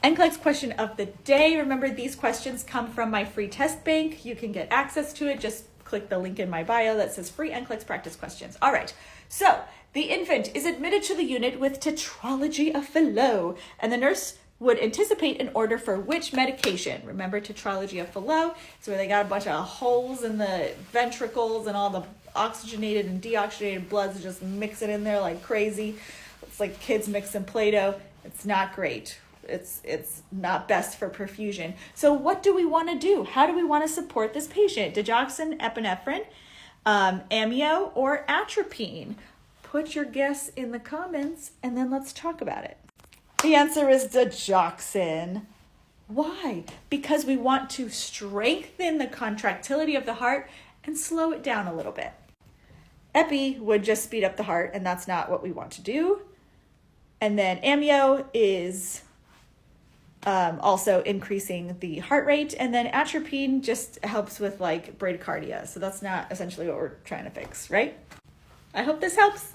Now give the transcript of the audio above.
NCLEX question of the day. Remember, these questions come from my free test bank. You can get access to it. Just click the link in my bio that says free NCLEX practice questions. All right. So the infant is admitted to the unit with tetralogy of Fallot, and the nurse would anticipate an order for which medication? Remember, tetralogy of Fallot is where they got a bunch of holes in the ventricles and all the oxygenated and deoxygenated bloods just mix it in there like crazy. It's like kids mixing Play-Doh. It's not great. It's not best for perfusion. So what do we want to do? How do we want to support this patient? Digoxin, epinephrine, amio, or atropine? Put your guess in the comments and then let's talk about it. The answer is digoxin. Why? Because we want to strengthen the contractility of the heart and slow it down a little bit. Epi would just speed up the heart, and that's not what we want to do. And then amio is also increasing the heart rate, and then atropine just helps with like bradycardia. So that's not essentially what we're trying to fix, right? I hope this helps.